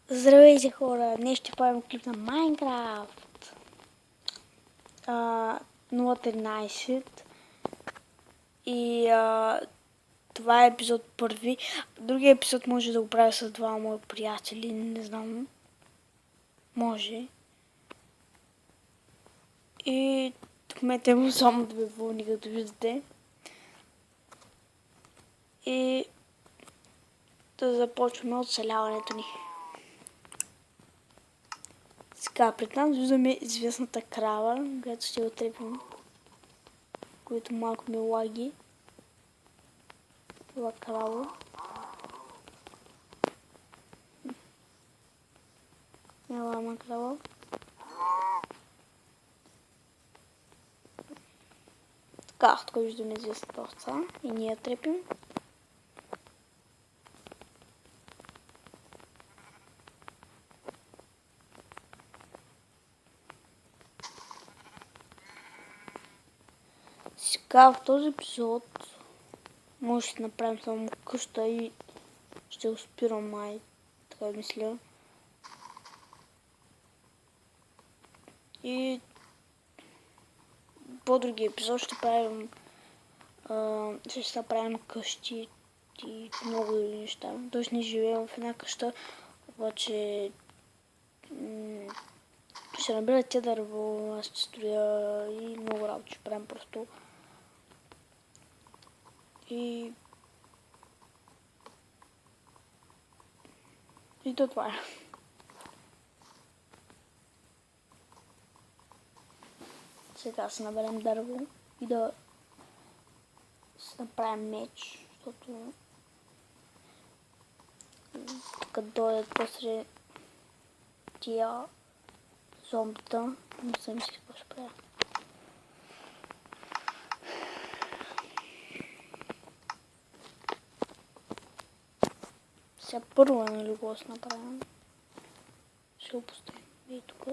Здравейте хора! Днес ще правим клип на Майнкрафт 0.13 и това е епизод първи. Другия епизод може да го правя с двама мои приятели, не знам. Може. И в момента имам само две вълни, като виждате. И да започваме оцеляването ни. Сега пред нас виждаме известната крава, която ще отрепим, които малко ми лаги. Това крава. Няма крава. Така, тук виждаме известната овца и ние трепим. Сега в този епизод може да направим само къща и ще го спирам май, така мисля. И по други епизод ще правим ще направим къщи и много други неща. Тоест не живеем в една къща, обаче ще набира те дърво, аз ще строя и много работи ще правим просто. И това е. Сега се наберем дърво и да се направим меч, защото като дойдат после тия зомбита, не съм мисли какво ще правя. Сега първо нали го ще направим. Ще го поставим и тук.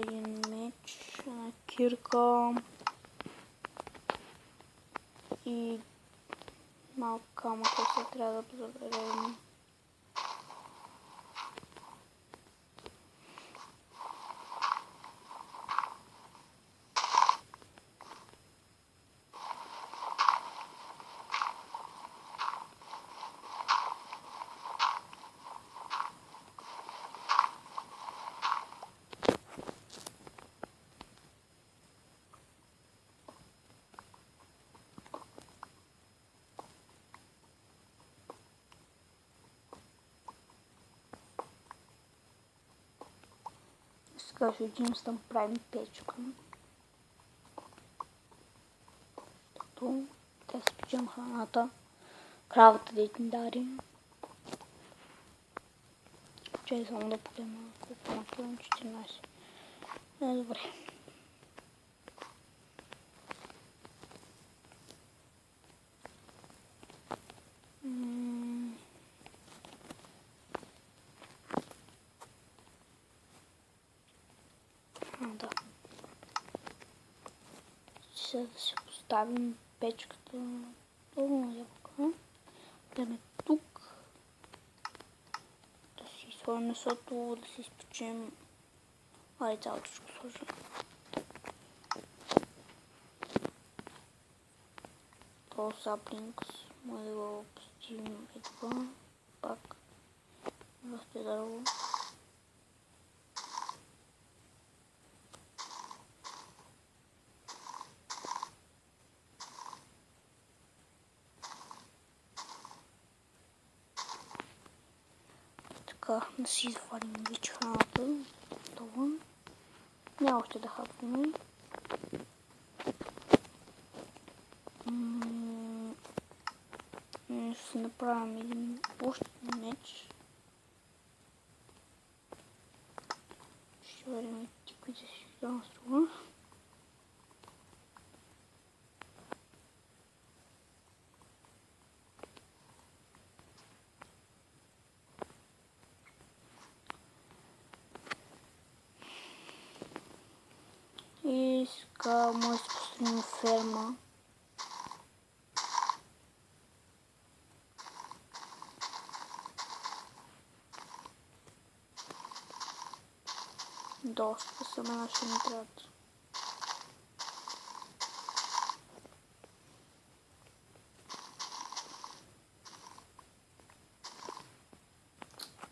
Един меч, една кирка и малко камък, който трябва да заберем. Сега ще отидем да правим печка. Като те спечем храната. Кравата да ни дари. Чай само да погледна колко напълно 14. Добре. Да. Сега да си поставим печката долу ябълка. Гледаме тук. Да си сложим месото, да си изпечем. Ай, цялото ще го сложим. То саплинкс. Може да го постигнем и това. Пак. Върхте дърво. Така, да си извадим вече храната. Това. Няма още да хапваме. Ще си направим един още меч. Ще варим ти, които си дам струва. И сега може да построим ферма. доста семена ще ни трябват.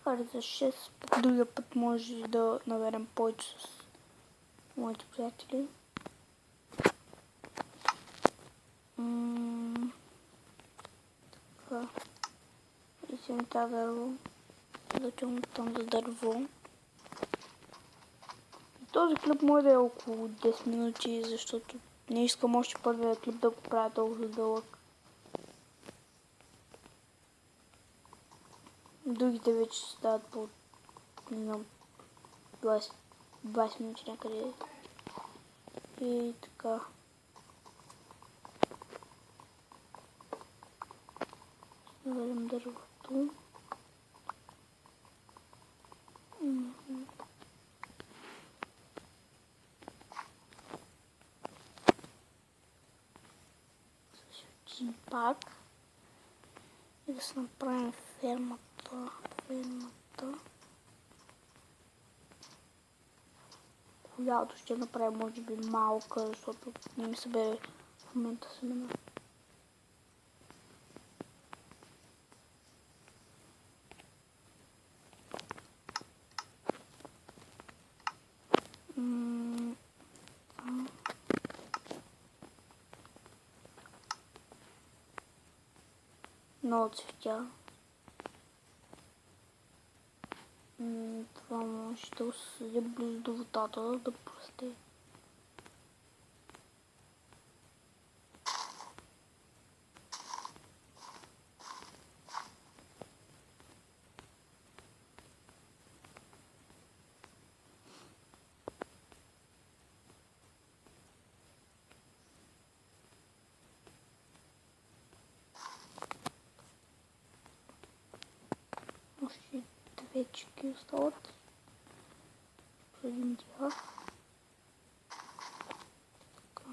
Аре за 6, пък другия път може да наберем повече с моите приятели. Така. И си ми тази дърво. Да чувам там за дърво. Този клип може да е около 10 минути, защото не искам още първия клип да го правя толкова дълъг. Другите вече стават по, не знам, 20 минути някъде. И така. Наведем дървото. Пак и да се направим фермата. Лято ще направим може би малка, защото не ми събере в момента семена. Много цветя. Това може да седи близо до водата, да прости. Още две чеки остават. Един тях. Така.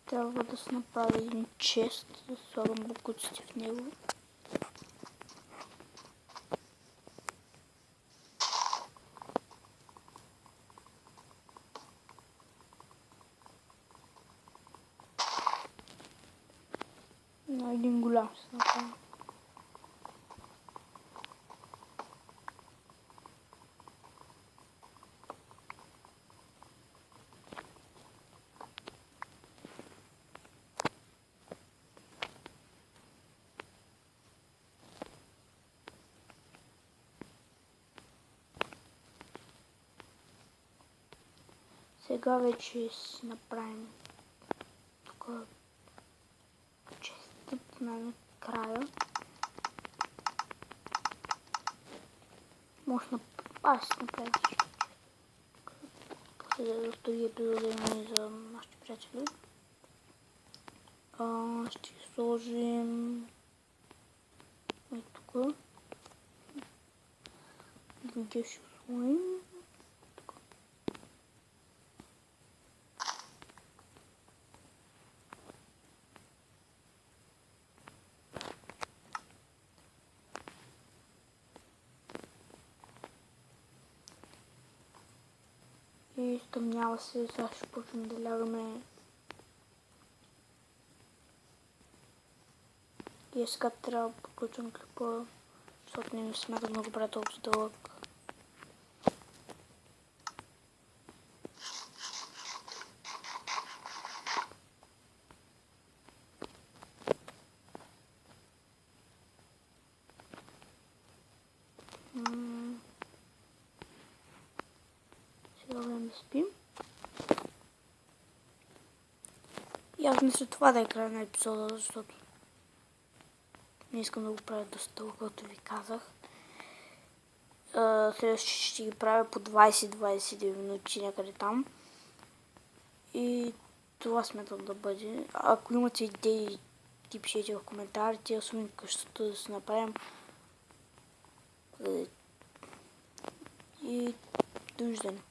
Трябва да се направи един чест, да слагам букуците в него. На един голям се направи. Сега вече си направим тук честът на края. Може да си направим всичко. После да други епизоди имаме за нашите приятели. Ще сложим и тук. Другия ще сложим. И стъмнява се, сега ще почнем да лягаме. И сега трябва да приключвам клипа, защото не ми смята много добре толкова дълъг. Сега време да спим. И аз мисля това да е края на епизода, защото не искам да го правя доста дълго, както ви казах. Сега ще ги правя по 20-22 минути някъде там. И това смятам да бъде. Ако имате идеи, ти пишете в коментарите, освен къщата да се направим. И довиждане.